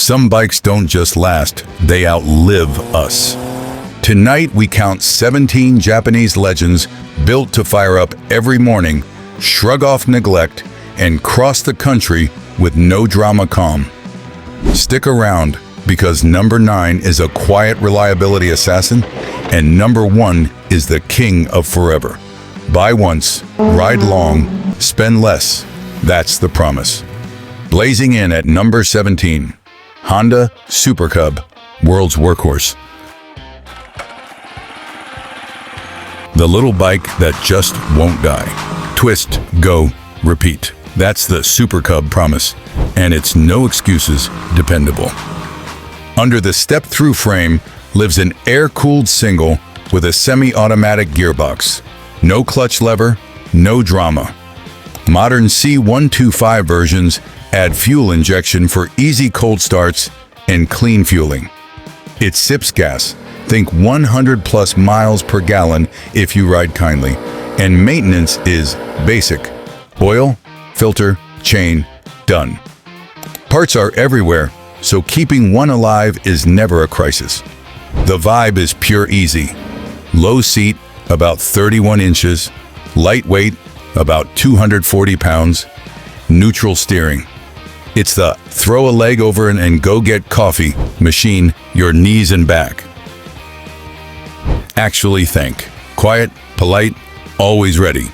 Some bikes don't just last, they outlive us. Tonight we count 17 Japanese legends built to fire up every morning, shrug off neglect, and cross the country with no drama calm. Stick around, because number 9 is a quiet reliability assassin, and number 1 is the king of forever. Buy once, ride long, spend less. That's the promise. Blazing in at number 17, Honda Super Cub, world's workhorse. The little bike that just won't die. Twist, go, repeat. That's the Super Cub promise, and it's no excuses, dependable. Under the step-through frame lives an air-cooled single with a semi-automatic gearbox. No clutch lever, no drama. Modern C125 versions add fuel injection for easy cold starts and clean fueling. It sips gas, think 100+ miles per gallon if you ride kindly, and maintenance is basic. Oil, filter, chain, done. Parts are everywhere, so keeping one alive is never a crisis. The vibe is pure easy. Low seat, about 31 inches, lightweight, about 240 pounds, neutral steering. It's the throw a leg over and go get coffee machine, your knees and back. Actually think. Quiet, polite, always ready.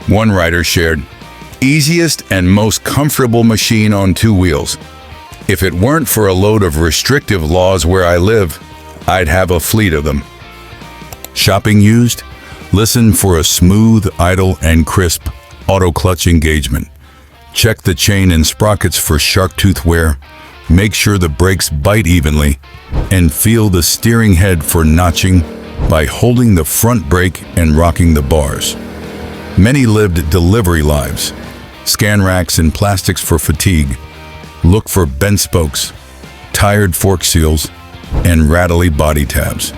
One rider shared, easiest and most comfortable machine on 2 wheels. If it weren't for a load of restrictive laws where I live, I'd have a fleet of them. Shopping used? Listen for a smooth, idle, and crisp auto-clutch engagement. Check the chain and sprockets for shark tooth wear. Make sure the brakes bite evenly, and feel the steering head for notching by holding the front brake and rocking the bars. Many lived delivery lives. Scan racks and plastics for fatigue. Look for bent spokes, tired fork seals, and rattly body tabs.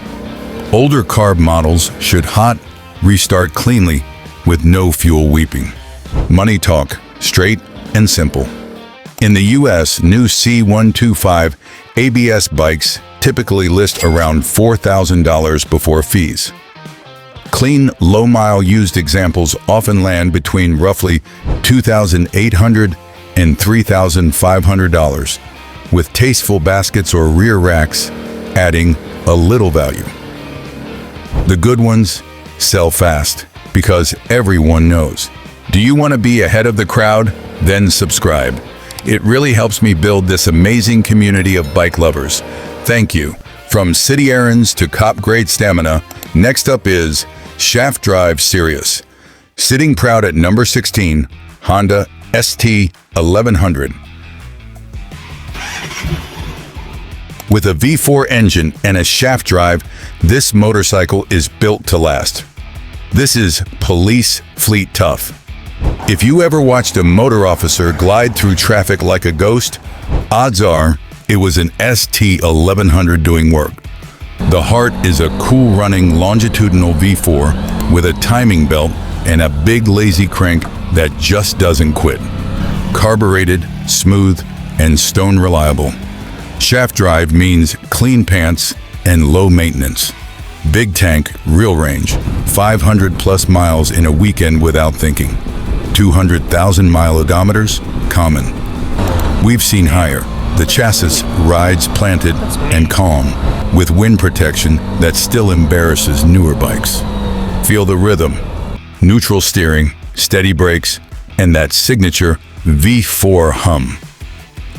Older carb models should hot, restart cleanly with no fuel weeping. Money talk, straight and simple. In the US, new C125 ABS bikes typically list around $4,000 before fees. Clean, low-mile used examples often land between roughly $2,800 and $3,500, with tasteful baskets or rear racks adding a little value. The good ones sell fast because everyone knows. Do you want to be ahead of the crowd? Then subscribe. It really helps me build this amazing community of bike lovers. Thank you. From city errands to cop-grade stamina, next up is Shaft Drive Serious. Sitting proud at number 16, Honda ST1100. With a V4 engine and a shaft drive, this motorcycle is built to last. This is police fleet tough. If you ever watched a motor officer glide through traffic like a ghost, odds are it was an ST1100 doing work. The heart is a cool-running longitudinal V4 with a timing belt and a big lazy crank that just doesn't quit. Carbureted, smooth, and stone reliable. Shaft drive means clean pants and low maintenance. Big tank, real range, 500+ miles in a weekend without thinking. 200,000 mile odometers, common. We've seen higher. The chassis rides planted and calm, with wind protection that still embarrasses newer bikes. Feel the rhythm. Neutral steering, steady brakes, and that signature V4 hum.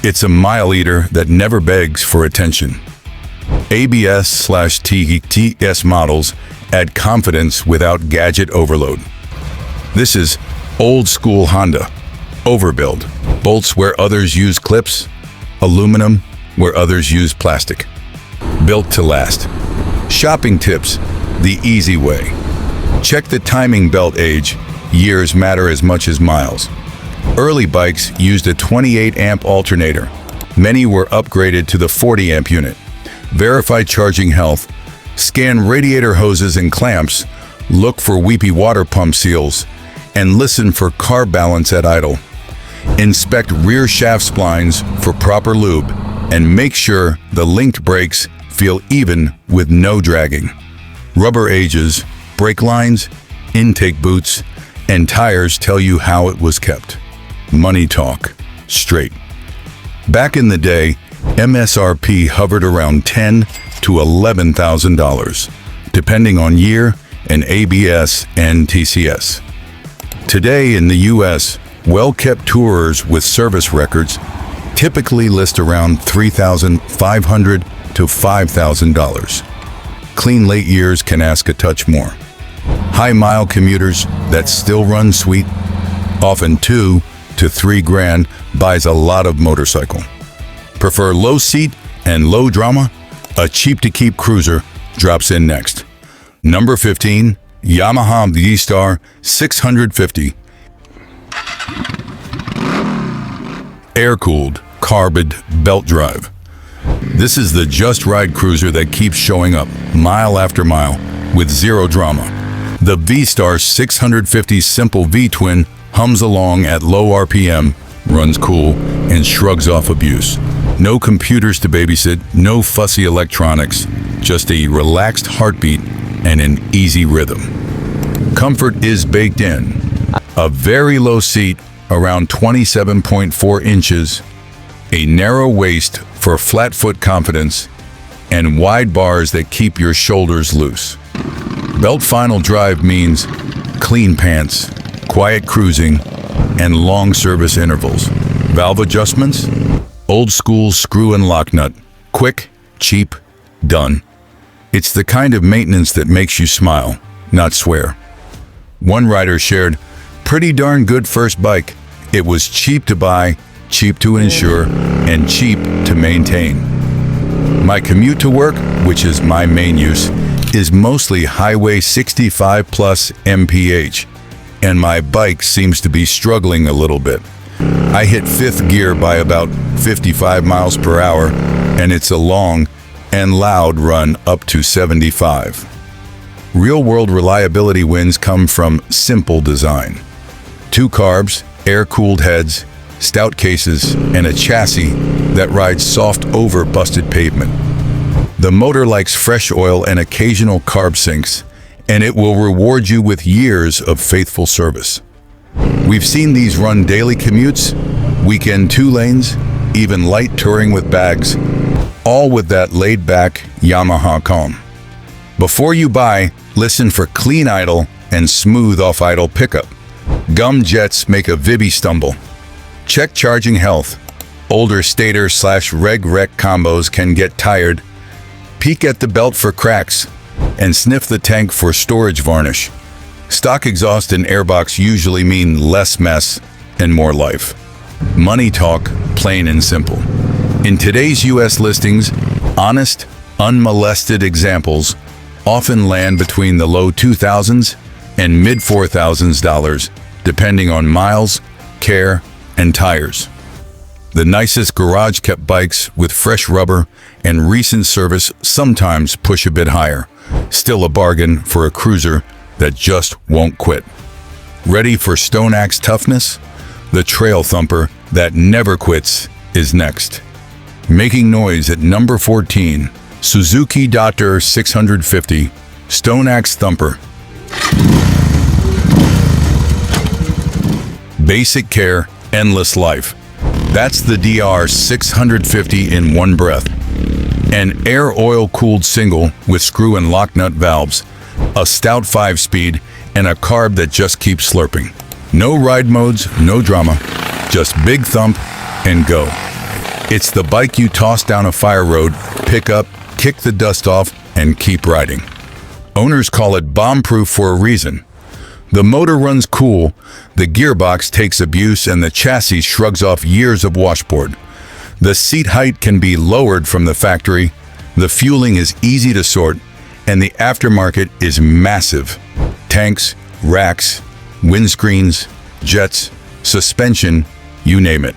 It's a mile eater that never begs for attention. ABS/TTS models add confidence without gadget overload. This is old school Honda. Overbuild. Bolts where others use clips. Aluminum where others use plastic. Built to last. Shopping tips, the easy way. Check the timing belt age. Years matter as much as miles. Early bikes used a 28 amp alternator. Many were upgraded to the 40 amp unit. Verify charging health. Scan radiator hoses and clamps. Look for weepy water pump seals. And listen for car balance at idle. Inspect rear shaft splines for proper lube. and make sure the linked brakes feel even with no dragging. Rubber ages, brake lines, intake boots, and tires tell you how it was kept. Money talk, straight. Back in the day, MSRP hovered around $10,000 to $11,000, depending on year and ABS and TCS. Today in the US, well-kept tourers with service records typically list around $3,500 to $5,000. Clean late years can ask a touch more. High-mile commuters that still run sweet, often $2,000 to $3,000, buys a lot of motorcycle. Prefer low seat and low drama? A cheap-to-keep cruiser drops in next. Number 15, Yamaha V Star 650. Air-cooled, carbide belt drive. This is the just ride cruiser that keeps showing up mile after mile with zero drama. The V Star 650 simple V-twin hums along at low RPM, runs cool, and shrugs off abuse. No computers to babysit, no fussy electronics, just a relaxed heartbeat and an easy rhythm. Comfort is baked in. A very low seat, around 27.4 inches, a narrow waist for flat foot confidence, and wide bars that keep your shoulders loose. Belt final drive means clean pants, quiet cruising, and long service intervals. Valve adjustments? Old school screw and lock nut. Quick, cheap, done. It's the kind of maintenance that makes you smile, not swear. One rider shared, "Pretty darn good first bike. It was cheap to buy, cheap to insure, and cheap to maintain. My commute to work, which is my main use, is mostly highway 65 plus mph, and my bike seems to be struggling a little bit. I hit fifth gear by about 55 miles per hour, and it's a long and loud run up to 75. Real-world reliability wins come from simple design. 2 carbs, air-cooled heads, stout cases, and a chassis that rides soft over busted pavement. The motor likes fresh oil and occasional carb sinks, and it will reward you with years of faithful service. We've seen these run daily commutes, weekend 2 lanes, even light touring with bags, all with that laid-back Yamaha calm. Before you buy, listen for clean idle and smooth off-idle pickup. Gum jets make a Vibby stumble. Check charging health. Older stator/reg rec combos can get tired. Peek at the belt for cracks and sniff the tank for storage varnish. Stock exhaust and airbox usually mean less mess and more life. Money talk, plain and simple. In today's US listings, honest, unmolested examples often land between the low $2,000s and mid $4,000s, depending on miles, care, and tires. The nicest garage-kept bikes with fresh rubber and recent service sometimes push a bit higher. Still a bargain for a cruiser that just won't quit. Ready for stone axe toughness? The trail thumper that never quits is next. Making noise at number 14, Suzuki DR650 Stone Axe Thumper. Basic care, endless life. That's the DR650 in one breath. An air oil-cooled single with screw and lock nut valves, a stout 5-speed, and a carb that just keeps slurping. No ride modes, no drama, just big thump and go. It's the bike you toss down a fire road, pick up, kick the dust off, and keep riding. Owners call it bomb-proof for a reason. The motor runs cool, the gearbox takes abuse, and the chassis shrugs off years of washboard. The seat height can be lowered from the factory, the fueling is easy to sort, and the aftermarket is massive. Tanks, racks, windscreens, jets, suspension, you name it.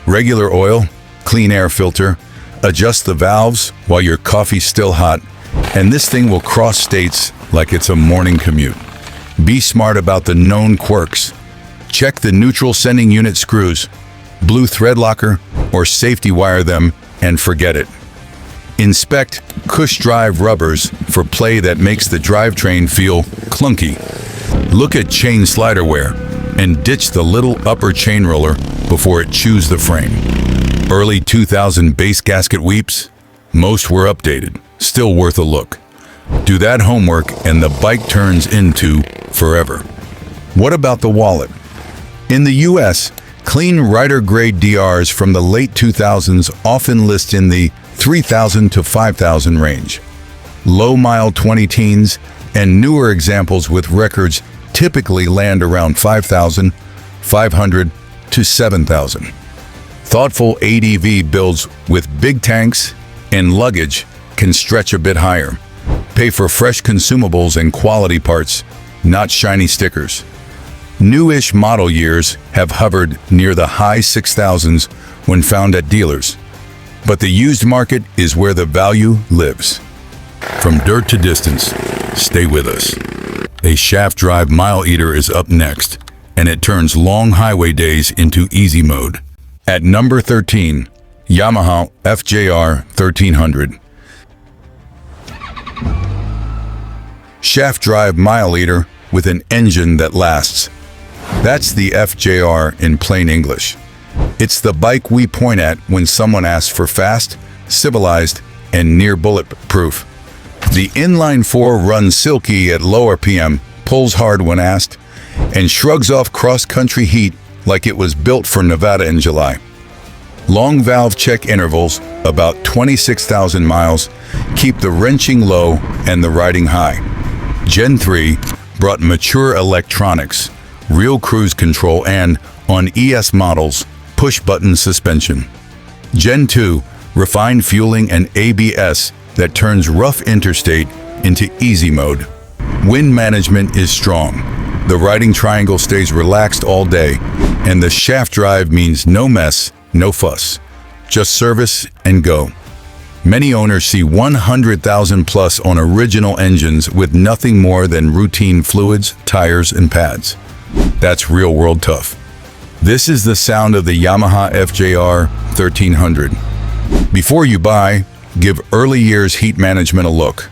Regular oil, clean air filter, adjust the valves while your coffee's still hot, and this thing will cross states like it's a morning commute. Be smart about the known quirks. Check the neutral sending unit screws, blue thread locker, or safety wire them and forget it. Inspect Cush Drive rubbers for play that makes the drivetrain feel clunky. Look at chain slider wear and ditch the little upper chain roller before it chews the frame. Early 2000 base gasket weeps? Most were updated, still worth a look. Do that homework and the bike turns into forever. What about the wallet? In the US, clean rider-grade DRs from the late 2000s often list in the $3,000 to $5,000 range. Low-mile 20 teens and newer examples with records typically land around $5,500 to $7,000. Thoughtful ADV builds with big tanks and luggage can stretch a bit higher. Pay for fresh consumables and quality parts, not shiny stickers. Newish model years have hovered near the high 6,000s when found at dealers. But the used market is where the value lives. From dirt to distance, stay with us. A shaft drive mile eater is up next, and it turns long highway days into easy mode. At number 13, Yamaha FJR1300. Shaft drive mile eater with an engine that lasts. That's the FJR in plain English. It's the bike we point at when someone asks for fast, civilized, and near bulletproof. The inline-4 runs silky at low RPM, pulls hard when asked, and shrugs off cross-country heat like it was built for Nevada in July. Long valve check intervals, about 26,000 miles, keep the wrenching low and the riding high. Gen 3 brought mature electronics, real cruise control, and, on ES models, push-button suspension. Gen 2 refined fueling and ABS that turns rough interstate into easy mode. Wind management is strong. The riding triangle stays relaxed all day, and the shaft drive means no mess, no fuss. Just service and go. Many owners see 100,000 plus on original engines with nothing more than routine fluids, tires, and pads. That's real-world tough. This is the sound of the Yamaha FJR1300. Before you buy, give early years heat management a look.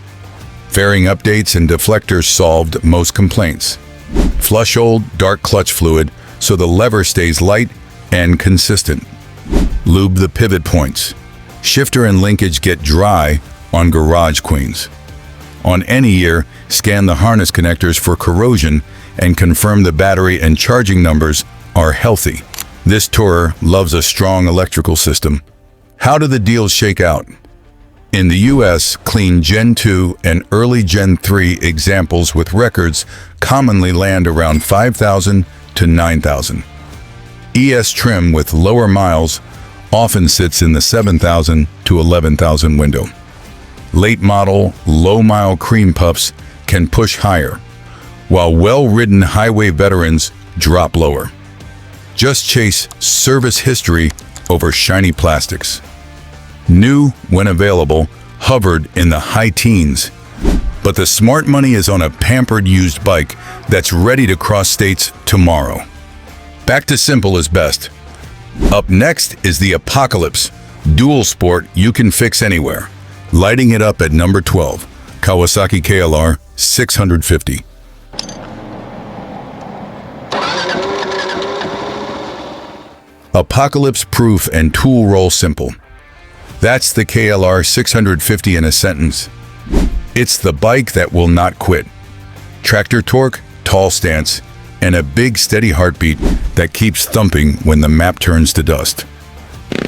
Fairing updates and deflectors solved most complaints. Flush old, dark clutch fluid so the lever stays light and consistent. Lube the pivot points. Shifter and linkage get dry on garage queens. On any year, scan the harness connectors for corrosion and confirm the battery and charging numbers are healthy. This tourer loves a strong electrical system. How do the deals shake out? In the US, clean Gen 2 and early Gen 3 examples with records commonly land around 5,000 to 9,000. ES trim with lower miles often sits in the 7,000 to 11,000 window. Late model, low-mile cream puffs can push higher, while well-ridden highway veterans drop lower. Just chase service history over shiny plastics. New, when available, hovered in the high teens. But the smart money is on a pampered used bike that's ready to cross states tomorrow. Back to simple is best. Up next is the Apocalypse, dual sport you can fix anywhere. Lighting it up at number 12, Kawasaki KLR650. Apocalypse-proof and tool roll simple. That's the KLR650 in a sentence. It's the bike that will not quit. Tractor torque, tall stance, and a big steady heartbeat that keeps thumping when the map turns to dust.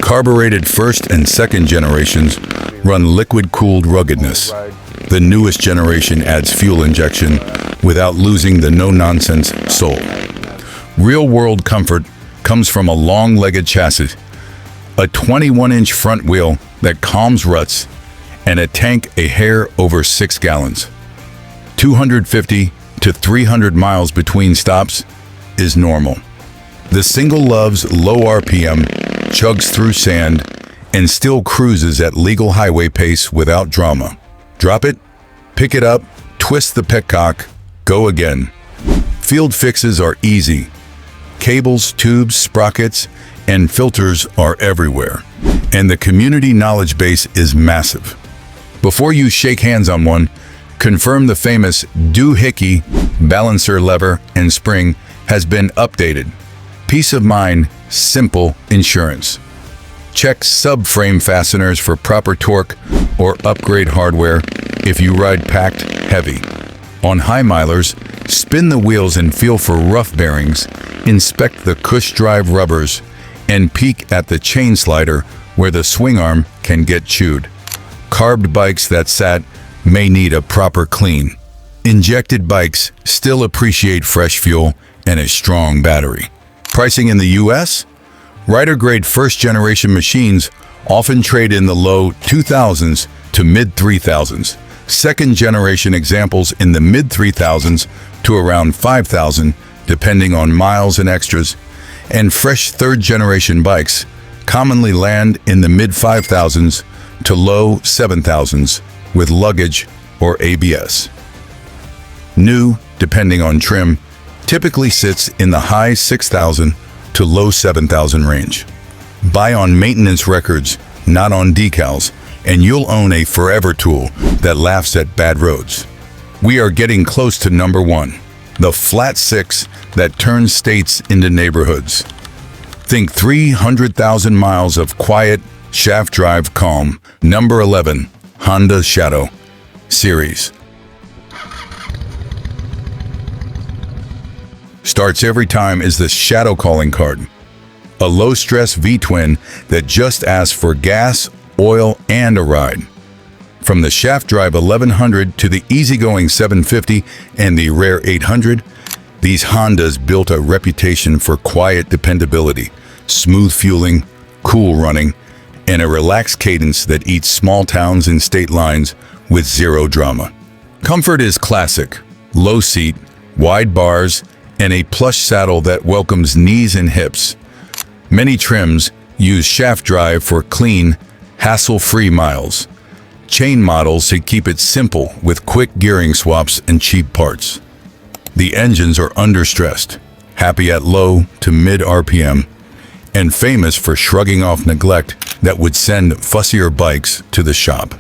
Carbureted first and second generations run liquid-cooled ruggedness. The newest generation adds fuel injection without losing the no-nonsense soul. Real-world comfort comes from a long-legged chassis, a 21-inch front wheel that calms ruts, and a tank a hair over 6 gallons. 250 to 300 miles between stops is normal. The single loves low RPM, chugs through sand, and still cruises at legal highway pace without drama. Drop it, pick it up, twist the petcock, go again. Field fixes are easy. Cables, tubes, sprockets, and filters are everywhere. and the community knowledge base is massive. Before you shake hands on one, confirm the famous 𝐑𝐈𝐃𝐄𝐑 balancer lever and spring has been updated. Peace of mind, simple insurance. Check subframe fasteners for proper torque or upgrade hardware if you ride packed heavy. On high milers, spin the wheels and feel for rough bearings, inspect the cush drive rubbers, and peek at the chain slider where the swing arm can get chewed. Carved bikes that sat may need a proper clean. Injected bikes still appreciate fresh fuel and a strong battery. Pricing in the US? Rider-grade first-generation machines often trade in the low 2000s to mid-3000s. Second-generation examples in the mid-3000s to around 5,000, depending on miles and extras. And fresh third-generation bikes commonly land in the mid-5000s to low 7,000s with luggage or ABS. New, depending on trim, typically sits in the high 6,000 to low 7,000 range. Buy on maintenance records, not on decals, and you'll own a forever tool that laughs at bad roads. We are getting close to number one, the flat six that turns states into neighborhoods. Think 300,000 miles of quiet, shaft drive calm. Number 11, Honda Shadow Series. Starts every time is the Shadow calling card. A low-stress V-twin that just asks for gas, oil, and a ride. From the shaft drive 1100 to the easygoing 750 and the rare 800, these Hondas built a reputation for quiet dependability, smooth fueling, cool running, and a relaxed cadence that eats small towns and state lines with zero drama. Comfort is classic: low seat, wide bars, and a plush saddle that welcomes knees and hips. Many trims use shaft drive for clean, hassle-free miles. Chain models to keep it simple with quick gearing swaps and cheap parts. The engines are understressed, happy at low to mid RPM, and famous for shrugging off neglect that would send fussier bikes to the shop.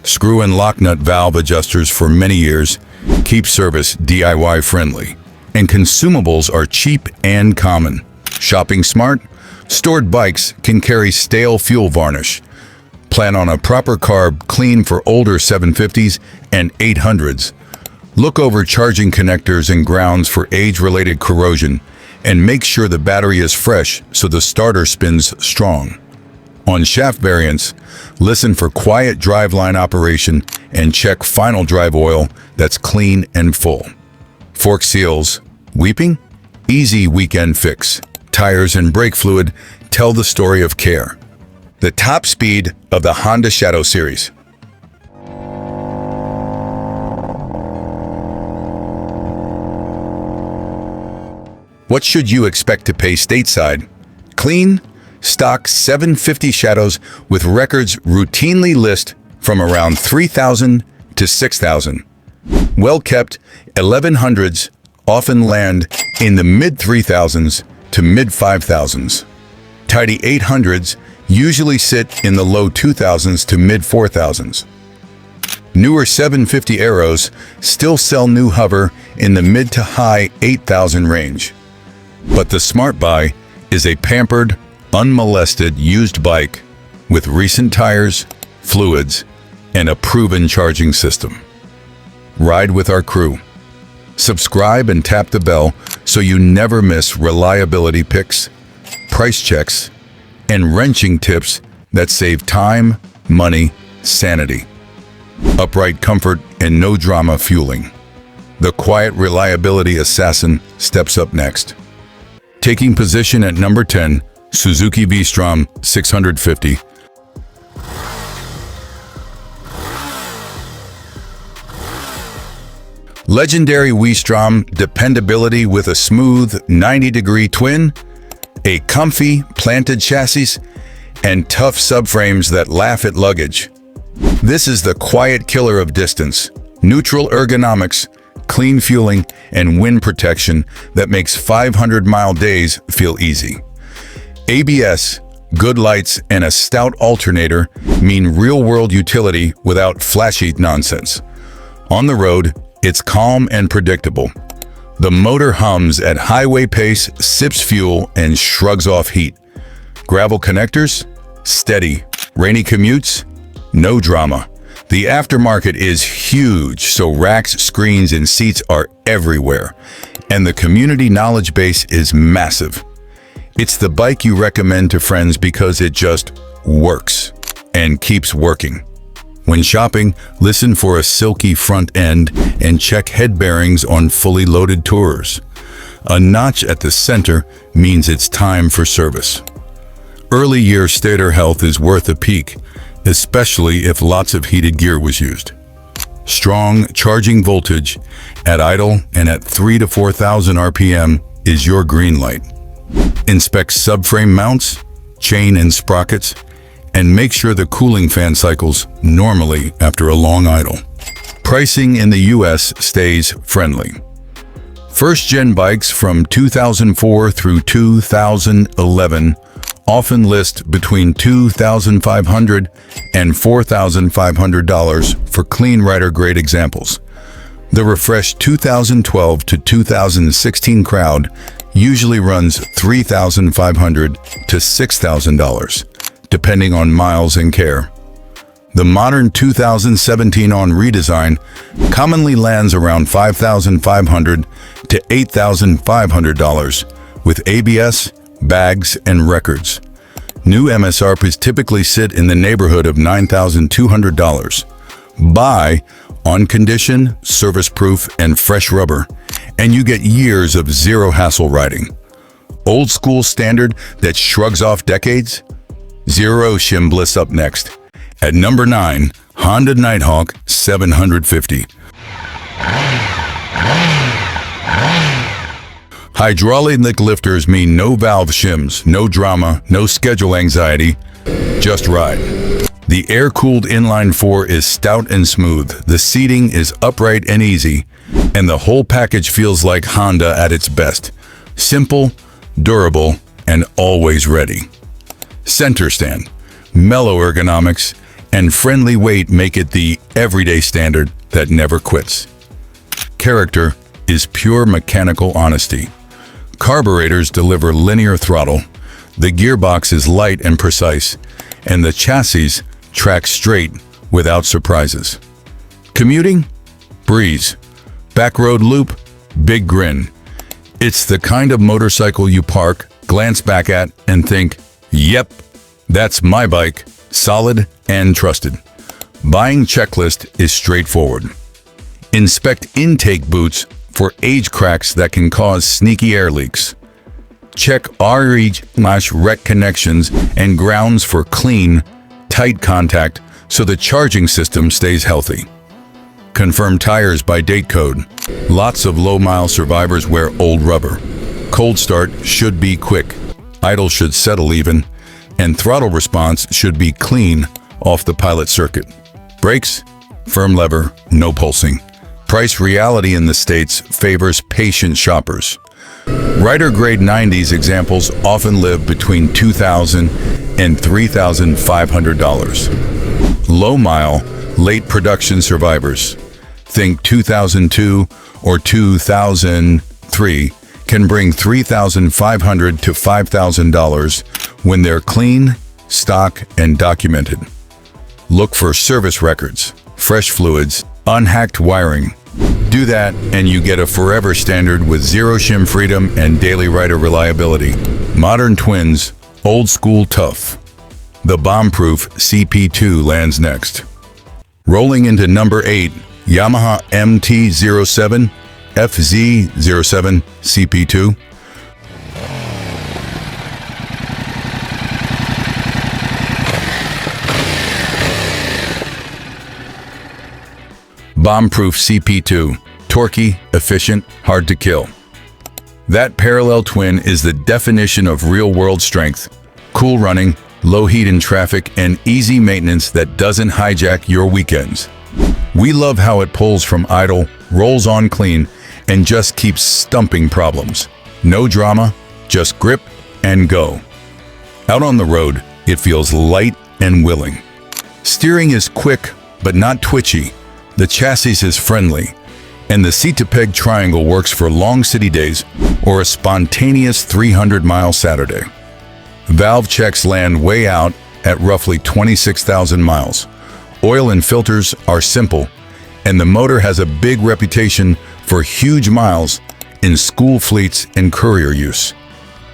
Screw and lock nut valve adjusters for many years keep service DIY friendly, and consumables are cheap and common. Shopping smart? Stored bikes can carry stale fuel varnish. Plan on a proper carb clean for older 750s and 800s. Look over charging connectors and grounds for age-related corrosion, and make sure the battery is fresh so the starter spins strong. On shaft variants, listen for quiet driveline operation and check final drive oil that's clean and full. Fork seals, weeping? Easy weekend fix. Tires and brake fluid tell the story of care. The top speed of the Honda Shadow series. What should you expect to pay stateside? Clean, stock 750 Shadows with records routinely list from around 3,000 to 6,000. Well-kept 1100s often land in the mid-3,000s to mid-5,000s. Tidy 800s usually sit in the low 2,000s to mid-4,000s. Newer 750 Aeros still sell new hover in the mid to high 8,000 range. But the smart buy is a pampered, unmolested used bike with recent tires, fluids, and a proven charging system. Ride with our crew. Subscribe and tap the bell so you never miss reliability picks, price checks, and wrenching tips that save time, money, sanity. Upright comfort and no drama fueling. The quiet reliability assassin steps up next. Taking position at number 10, Suzuki V-Strom 650. Legendary V-Strom dependability with a smooth 90-degree twin, a comfy planted chassis, and tough subframes that laugh at luggage. This is the quiet killer of distance, neutral ergonomics, clean fueling, and wind protection that makes 500-mile days feel easy. ABS, Good lights and a stout alternator mean real-world utility without flashy nonsense. On the road, it's calm and predictable. The motor hums at highway pace, sips fuel, and shrugs off heat. Gravel connectors? Steady. Rainy commutes? No drama. The aftermarket is huge, so racks, screens, and seats are everywhere. And the community knowledge base is massive. It's the bike you recommend to friends because it just works and keeps working. When shopping, listen for a silky front end and check head bearings on fully loaded tourers. A notch at the center means it's time for service. Early year stator health is worth a peek, especially if lots of heated gear was used. Strong charging voltage at idle and at 3,000 to 4,000 RPM is your green light. Inspect subframe mounts, chain and sprockets, and make sure the cooling fan cycles normally after a long idle. Pricing in the US stays friendly. First-gen bikes from 2004 through 2011 often list between $2,500 and $4,500 for clean rider grade examples. The refreshed 2012 to 2016 crowd usually runs $3,500 to $6,000, depending on miles and care. The modern 2017 on redesign commonly lands around $5,500 to $8,500 with ABS, bags, and records. New MSRPs typically sit in the neighborhood of $9,200. Buy on condition, service-proof, and fresh rubber, and you get years of zero-hassle riding. Old school standard that shrugs off decades? Zero shim bliss up next. At number 9, Honda Nighthawk 750. Hydraulic lifters mean no valve shims, no drama, no schedule anxiety, just ride. The air-cooled inline-4 is stout and smooth, the seating is upright and easy, and the whole package feels like Honda at its best. Simple, durable, and always ready. Center stand, mellow ergonomics, and friendly weight make it the everyday standard that never quits. Character is pure mechanical honesty. Carburetors deliver linear throttle, the gearbox is light and precise, and the chassis tracks straight without surprises. Commuting? Breeze. Backroad loop? Big grin. It's the kind of motorcycle you park, glance back at, and think, yep, that's my bike, solid and trusted. Buying checklist is straightforward. Inspect intake boots for age cracks that can cause sneaky air leaks. Check RH/rec connections and grounds for clean, tight contact so the charging system stays healthy. Confirm tires by date code. Lots of low-mile survivors wear old rubber. Cold start should be quick. Idle should settle even. And throttle response should be clean off the pilot circuit. Brakes? Firm lever, no pulsing. Price reality in the States favors patient shoppers. Rider grade 90s examples often live between $2,000 and $3,500. Low mile, late production survivors, think 2002 or 2003, can bring $3,500 to $5,000 when they're clean, stock, and documented. Look for service records, fresh fluids, unhacked wiring. Do that and you get a forever standard with zero shim freedom and daily rider reliability. Modern twins, old school tough. The bomb-proof CP2 lands next. Rolling into number 8, Yamaha MT-07, FZ07 CP2. Bomb-proof CP2, torquey, efficient, hard to kill. That parallel twin is the definition of real-world strength. Cool running, low heat in traffic, and easy maintenance that doesn't hijack your weekends. We love how it pulls from idle, rolls on clean, and just keeps stumping problems. No drama, just grip and go. Out on the road, it feels light and willing. Steering is quick but not twitchy. The chassis is friendly, and the seat-to-peg triangle works for long city days or a spontaneous 300-mile Saturday. Valve checks land way out at roughly 26,000 miles. Oil and filters are simple, and the motor has a big reputation for huge miles in school fleets and courier use.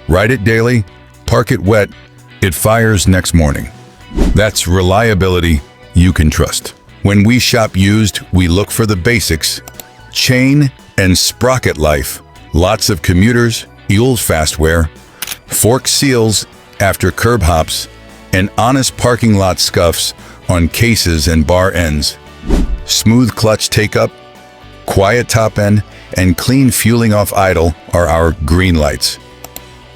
Ride it daily, park it wet, it fires next morning. That's reliability you can trust. When we shop used, we look for the basics: chain and sprocket life, lots of commuters, Uhl's fast wear, fork seals after curb hops, and honest parking lot scuffs on cases and bar ends. Smooth clutch take-up, quiet top end, and clean fueling off idle are our green lights.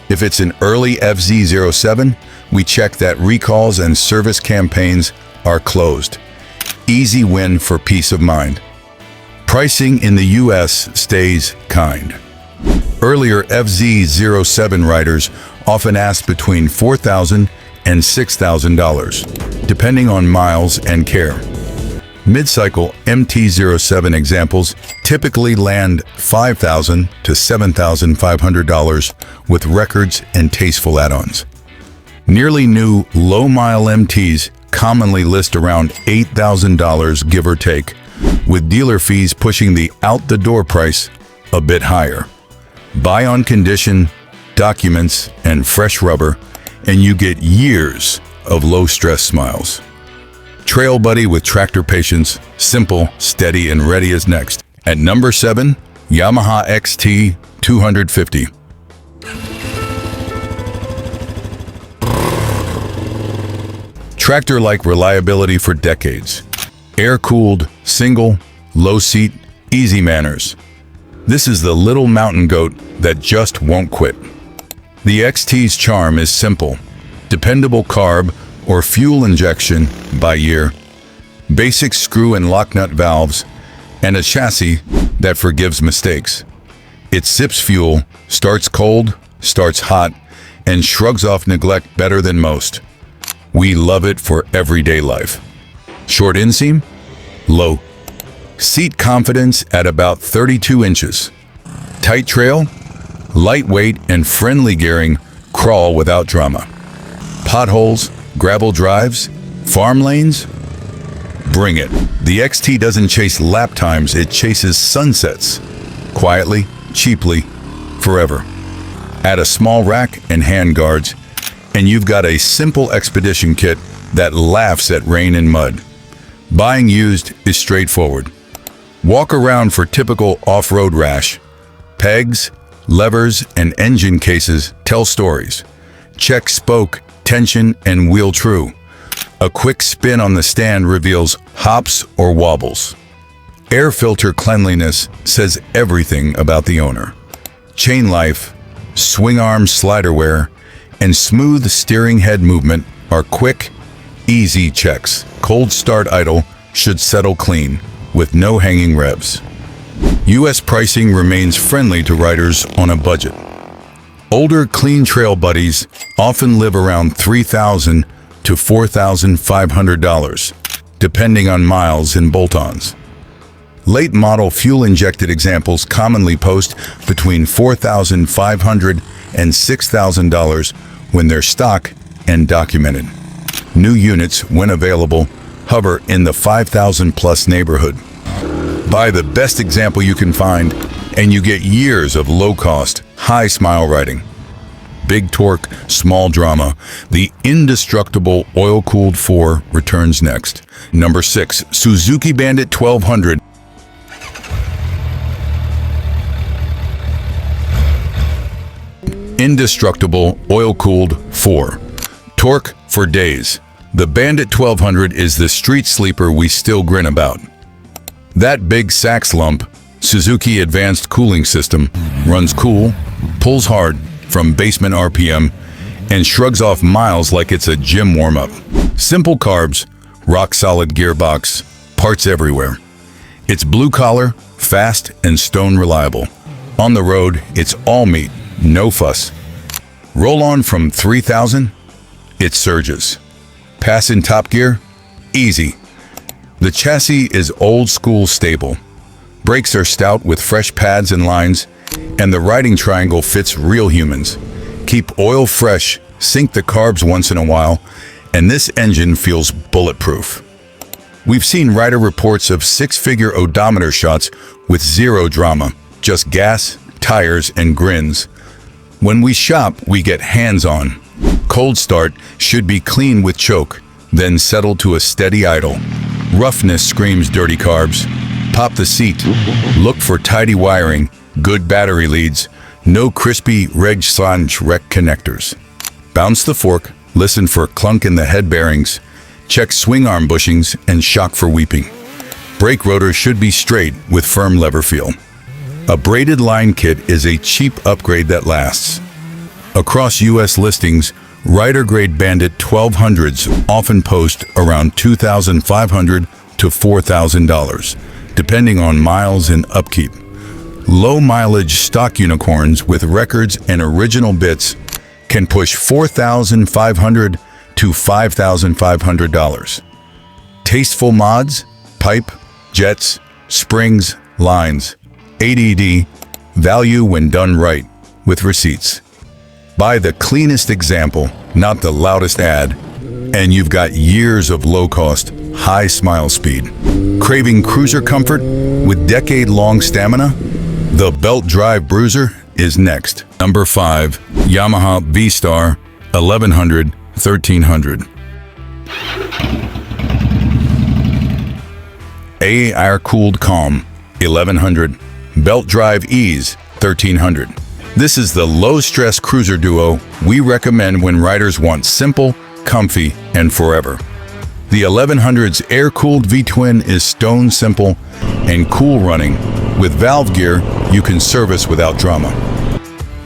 If it's an early FZ07, we check that recalls and service campaigns are closed. Easy win for peace of mind. Pricing in the US stays kind. Earlier FZ07 riders often asked between $4,000 and $6,000, depending on miles and care. Mid-cycle MT-07 examples typically land $5,000 to $7,500 with records and tasteful add-ons. Nearly new low-mile MTs commonly list around $8,000 give or take, with dealer fees pushing the out-the-door price a bit higher. Buy on condition, documents, and fresh rubber, and you get years of low-stress smiles. Trail Buddy with tractor patience, simple, steady, and ready is next. At number 7, Yamaha XT250. Tractor-like reliability for decades. Air-cooled, single, low seat, easy manners. This is the little mountain goat that just won't quit. The XT's charm is simple: dependable carb or fuel injection by year, basic screw and lock nut valves, and a chassis that forgives mistakes. It sips fuel, starts cold, starts hot, and shrugs off neglect better than most. We love it for everyday life. Short inseam? Low. Seat confidence at about 32 inches. Tight trail? Lightweight and friendly gearing crawl without drama. Potholes, gravel drives, farm lanes? Bring it. The XT doesn't chase lap times, it chases sunsets. Quietly, cheaply, forever. Add a small rack and hand guards, and you've got a simple expedition kit that laughs at rain and mud. Buying used is straightforward. Walk around for typical off-road rash. Pegs, levers, and engine cases tell stories. Check spoke, tension, and wheel true. A quick spin on the stand reveals hops or wobbles. Air filter cleanliness says everything about the owner. Chain life, swing arm slider wear, and smooth steering head movement are quick, easy checks. Cold start idle should settle clean, with no hanging revs. US pricing remains friendly to riders on a budget. Older clean trail buddies often live around $3,000 to $4,500, depending on miles and bolt-ons. Late model fuel-injected examples commonly post between $4,500 and $6,000 when they're stock and documented. New units, when available, hover in the $5,000 plus neighborhood. Buy the best example you can find, and you get years of low-cost, high-smile riding. Big torque, small drama. The indestructible oil-cooled 4 returns next. Number 6, Suzuki Bandit 1200. Indestructible oil-cooled 4. Torque for days. The Bandit 1200 is the street sleeper we still grin about. That big sax lump, Suzuki Advanced Cooling System, runs cool, pulls hard from basement RPM, and shrugs off miles like it's a gym warm-up. Simple carbs, rock-solid gearbox, parts everywhere. It's blue-collar, fast, and stone-reliable. On the road, it's all meat, no fuss. Roll on from 3,000 it surges. Pass in top gear? Easy. The chassis is old school stable. Brakes are stout with fresh pads and lines, and the riding triangle fits real humans. Keep oil fresh, sink the carbs once in a while, and this engine feels bulletproof. We've seen rider reports of six-figure odometer shots with zero drama, just gas, tires, and grins. When we shop, we get hands-on. Cold start should be clean with choke, then settle to a steady idle. Roughness screams dirty carbs. Pop the seat. Look for tidy wiring, good battery leads, no crispy reg/rec connectors. Bounce the fork, listen for clunk in the head bearings. Check swing arm bushings and shock for weeping. Brake rotor should be straight with firm lever feel. A braided line kit is a cheap upgrade that lasts. Across US listings, rider-grade Bandit 1200s often post around $2,500 to $4,000, depending on miles and upkeep. Low-mileage stock unicorns with records and original bits can push $4,500 to $5,500. Tasteful mods, pipe, jets, springs, lines, ADD, value when done right, with receipts. Buy the cleanest example, not the loudest ad, and you've got years of low-cost, high smile speed. Craving cruiser comfort with decade-long stamina? The belt drive bruiser is next. Number 5, Yamaha V Star 1100 1300. 𝐏𝐄𝐑 1100, belt drive ease 1300. This is the low-stress cruiser duo we recommend when riders want simple, comfy, and forever. The 1100's air-cooled V-twin is stone simple and cool running. With valve gear, you can service without drama.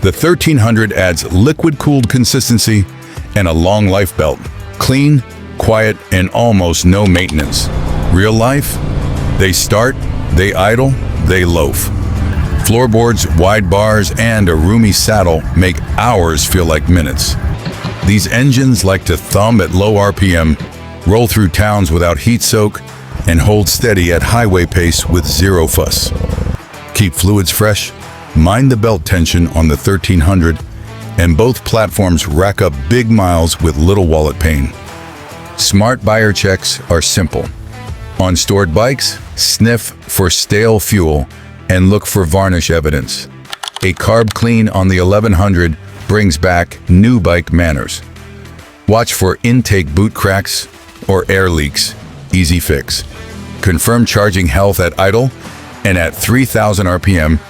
The 1300 adds liquid-cooled consistency and a long life belt. Clean, quiet, and almost no maintenance. Real life? They start, they idle, they loaf. Floorboards, wide bars, and a roomy saddle make hours feel like minutes. These engines like to thumb at low RPM, roll through towns without heat soak, and hold steady at highway pace with zero fuss. Keep fluids fresh, mind the belt tension on the 1300, and both platforms rack up big miles with little wallet pain. Smart buyer checks are simple. On stored bikes, sniff for stale fuel and look for varnish evidence. A carb clean on the 1100 brings back new bike manners. Watch for intake boot cracks or air leaks, easy fix. Confirm charging health at idle and at 3000 RPM,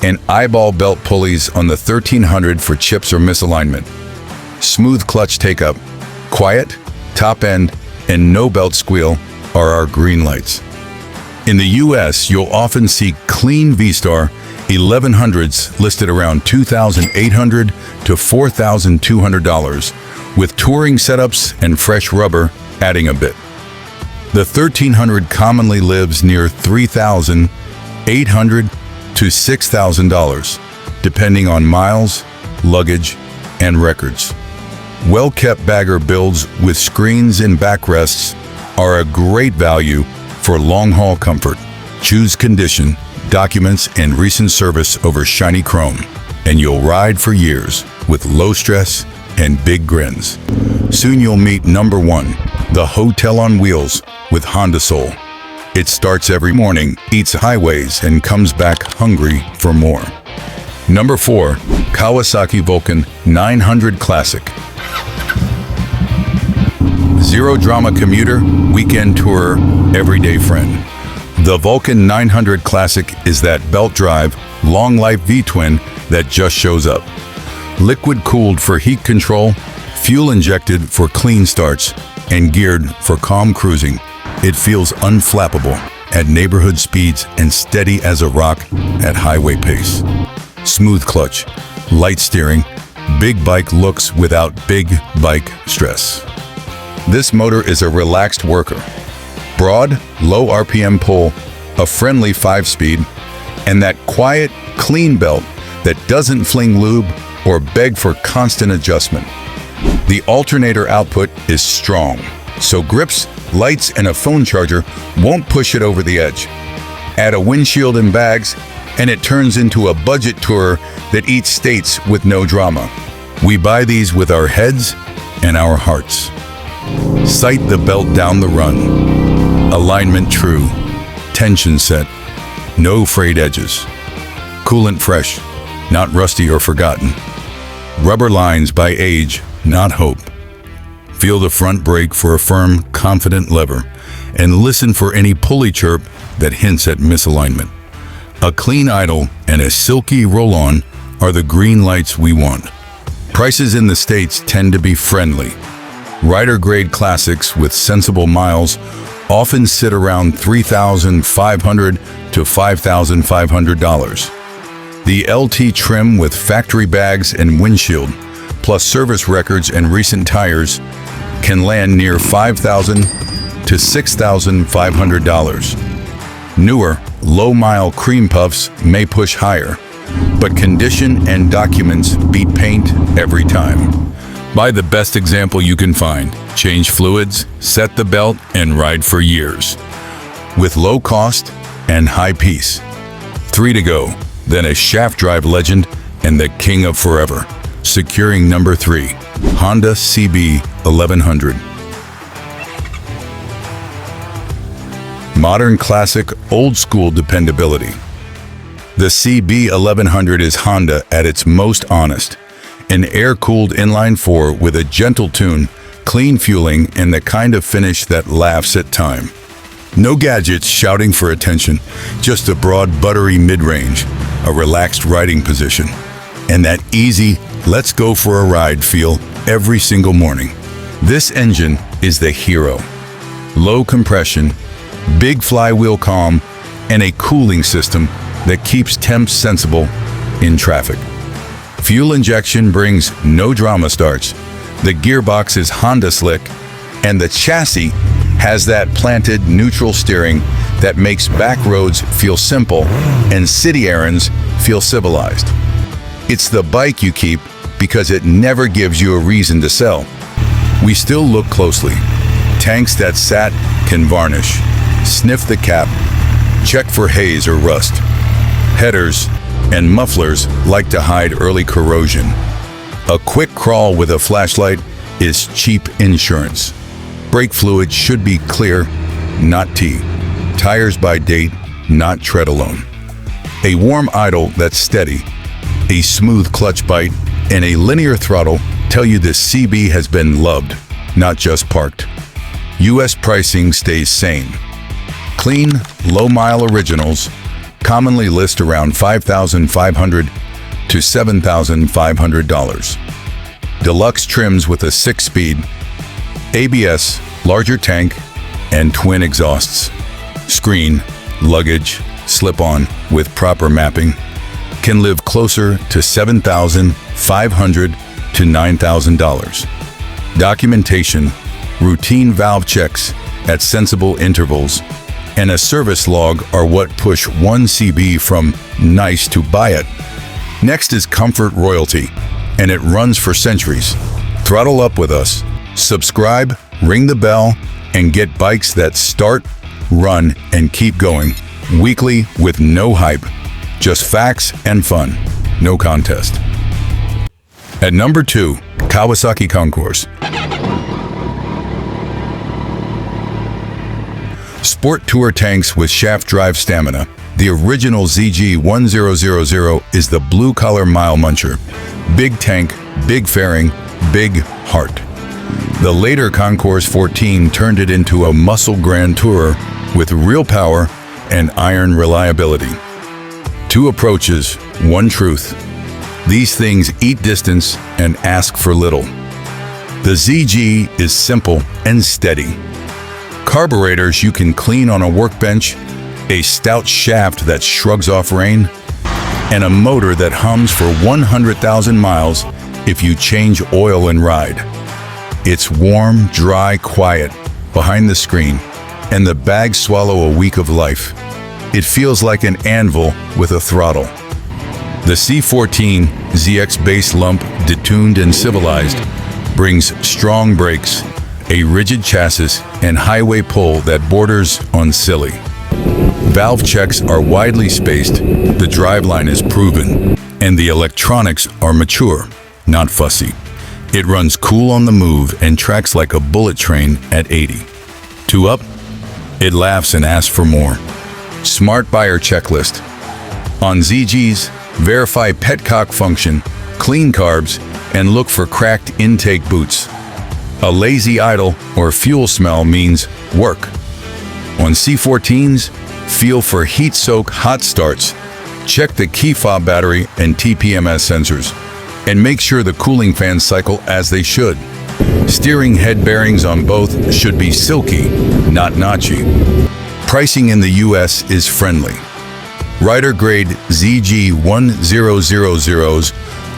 and eyeball belt pulleys on the 1300 for chips or misalignment. Smooth clutch take-up, quiet, top end, and no belt squeal are our green lights. In the US, you'll often see clean V-Star 1100s listed around $2,800 to $4,200, with touring setups and fresh rubber adding a bit. The 1300 commonly lives near $3,800 to $6,000, depending on miles, luggage, and records. Well-kept bagger builds with screens and backrests are a great value for long-haul comfort. Choose condition, documents, and recent service over shiny chrome, and you'll ride for years with low stress and big grins. Soon you'll meet number 1, the hotel on wheels with Honda Soul. It starts every morning, eats highways, and comes back hungry for more. Number 4, Kawasaki Vulcan 900 Classic. Zero drama commuter, weekend tourer, everyday friend. The Vulcan 900 Classic is that belt drive, long life V-twin that just shows up. Liquid cooled for heat control, fuel injected for clean starts, and geared for calm cruising. It feels unflappable at neighborhood speeds and steady as a rock at highway pace. Smooth clutch, light steering, big bike looks without big bike stress. This motor is a relaxed worker. Broad, low RPM pull, a friendly 5-speed, and that quiet, clean belt that doesn't fling lube or beg for constant adjustment. The alternator output is strong, so grips, lights, and a phone charger won't push it over the edge. Add a windshield and bags, and it turns into a budget tourer that eats states with no drama. We buy these with our heads and our hearts. Sight the belt down the run. Alignment true. Tension set. No frayed edges. Coolant fresh, not rusty or forgotten. Rubber lines by age, not hope. Feel the front brake for a firm, confident lever, and listen for any pulley chirp that hints at misalignment. A clean idle and a silky roll-on are the green lights we want. Prices in the States tend to be friendly. Rider-grade classics with sensible miles often sit around $3,500 to $5,500. The LT trim with factory bags and windshield, plus service records and recent tires, can land near $5,000 to $6,500. Newer, low-mile cream puffs may push higher, but condition and documents beat paint every time. Buy the best example you can find, change fluids, set the belt, and ride for years. With low cost and high peace. 3 to go, then a shaft drive legend and the king of forever. Securing number 3, Honda CB1100. Modern classic, old school dependability. The CB1100 is Honda at its most honest. An air-cooled inline-4 with a gentle tune, clean fueling, and the kind of finish that laughs at time. No gadgets shouting for attention, just a broad, buttery mid-range, a relaxed riding position, and that easy, let's go for a ride feel every single morning. This engine is the hero. Low compression, big flywheel calm, and a cooling system that keeps temps sensible in traffic. Fuel injection brings no drama starts. The gearbox is Honda slick, and the chassis has that planted neutral steering that makes back roads feel simple and city errands feel civilized. It's the bike you keep because it never gives you a reason to sell. We still look closely. Tanks that sat can varnish. Sniff the cap. Check for haze or rust. Headers and mufflers like to hide early corrosion. A quick crawl with a flashlight is cheap insurance. Brake fluid should be clear, not tea. Tires by date, not tread alone. A warm idle that's steady. A smooth clutch bite and a linear throttle tell you this CB has been loved, not just parked. US pricing stays sane. Clean, low-mile originals commonly list around $5,500 to $7,500. Deluxe trims with a 6-speed, ABS, larger tank, and twin exhausts. Screen, luggage, slip-on with proper mapping can live closer to $7,500 to $9,000. Documentation, routine valve checks at sensible intervals, and a service log are what push one CB from nice to buy it. Next is comfort royalty, and it runs for centuries. Throttle up with us. Subscribe, ring the bell, and get bikes that start, run, and keep going. Weekly with no hype. Just facts and fun. No contest. At number 2, Kawasaki Concours. Sport tour tanks with shaft drive stamina. The original ZG1000 is the blue-collar mile muncher. Big tank, big fairing, big heart. The later Concours 14 turned it into a muscle grand tourer with real power and iron reliability. 2 approaches, 1 truth. These things eat distance and ask for little. The ZG is simple and steady. Carburetors you can clean on a workbench, a stout shaft that shrugs off rain, and a motor that hums for 100,000 miles if you change oil and ride. It's warm, dry, quiet behind the screen, and the bags swallow a week of life. It feels like an anvil with a throttle. The C14 ZX base lump, detuned and civilized, brings strong brakes, a rigid chassis, and highway pull that borders on silly. Valve checks are widely spaced, the driveline is proven, and the electronics are mature, not fussy. It runs cool on the move and tracks like a bullet train at 80. 2 up? It laughs and asks for more. Smart buyer checklist. On ZGs, verify petcock function, clean carbs, and look for cracked intake boots. A lazy idle or fuel smell means work. On C14s, feel for heat-soak hot starts. Check the key fob battery and TPMS sensors, and make sure the cooling fans cycle as they should. Steering head bearings on both should be silky, not notchy. Pricing in the US is friendly. Rider grade ZG1000s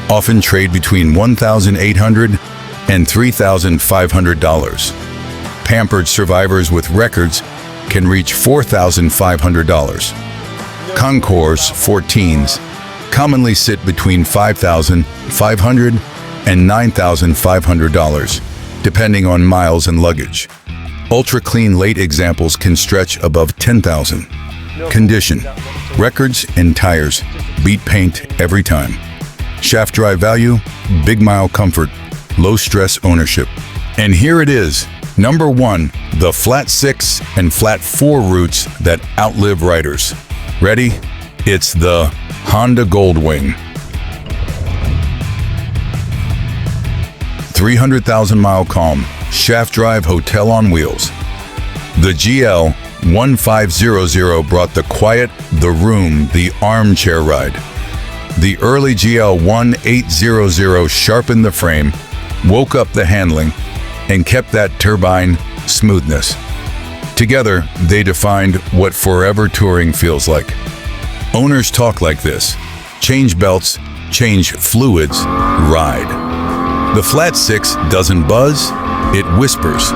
often trade between $1,800 and $3,500. Pampered survivors with records can reach $4,500. Concours 14s commonly sit between $5,500 and $9,500, depending on miles and luggage. Ultra-clean late examples can stretch above $10,000. Condition: records and tires beat paint every time. Shaft drive value: big mile comfort, low stress ownership. And here it is, number 1, the flat 6 and flat 4 roots that outlive riders. Ready? It's the Honda Goldwing. 300,000-mile calm, shaft drive hotel on wheels. The GL1500 brought the quiet, the room, the armchair ride. The early GL1800 sharpened the frame, woke up the handling, and kept that turbine smoothness. Together, they defined what forever touring feels like. Owners talk like this: change belts, change fluids, ride. The flat 6 doesn't buzz, it whispers.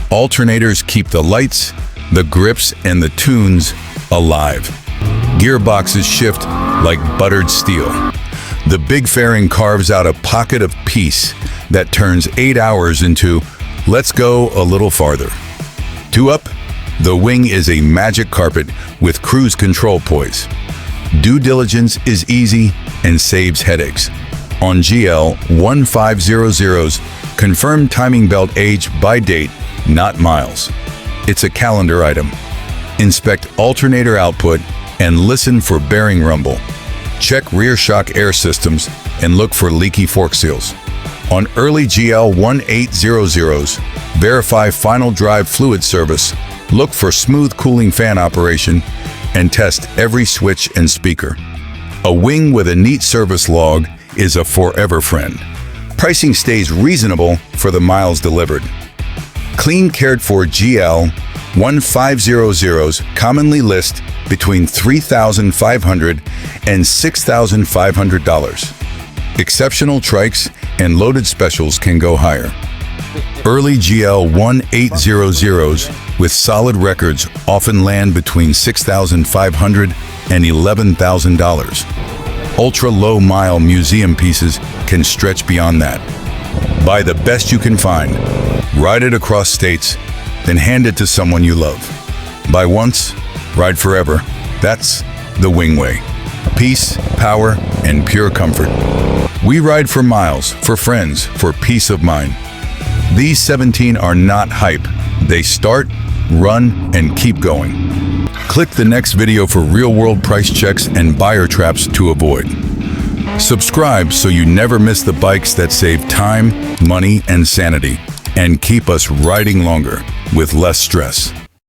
Alternators keep the lights, the grips, and the tunes alive. Gearboxes shift like buttered steel. The big fairing carves out a pocket of peace that turns 8 hours into "let's go a little farther." 2 up? The wing is a magic carpet with cruise control poise. Due diligence is easy and saves headaches. On GL1500s, confirm timing belt age by date, not miles. It's a calendar item. Inspect alternator output and listen for bearing rumble. Check rear shock air systems and look for leaky fork seals. On early GL1800s, verify final drive fluid service, look for smooth cooling fan operation, and test every switch and speaker. A wing with a neat service log is a forever friend. Pricing stays reasonable for the miles delivered. Clean cared for GL1500s commonly list between $3,500 and $6,500. Exceptional trikes and loaded specials can go higher. Early GL1800s with solid records often land between $6,500 and $11,000. Ultra-low mile museum pieces can stretch beyond that. Buy the best you can find, ride it across states, then hand it to someone you love. Buy once, ride forever. That's the Wing Way. Peace, power, and pure comfort. We ride for miles, for friends, for peace of mind. These 17 are not hype. They start, run, and keep going. Click the next video for real-world price checks and buyer traps to avoid. Subscribe so you never miss the bikes that save time, money, and sanity, and keep us riding longer with less stress.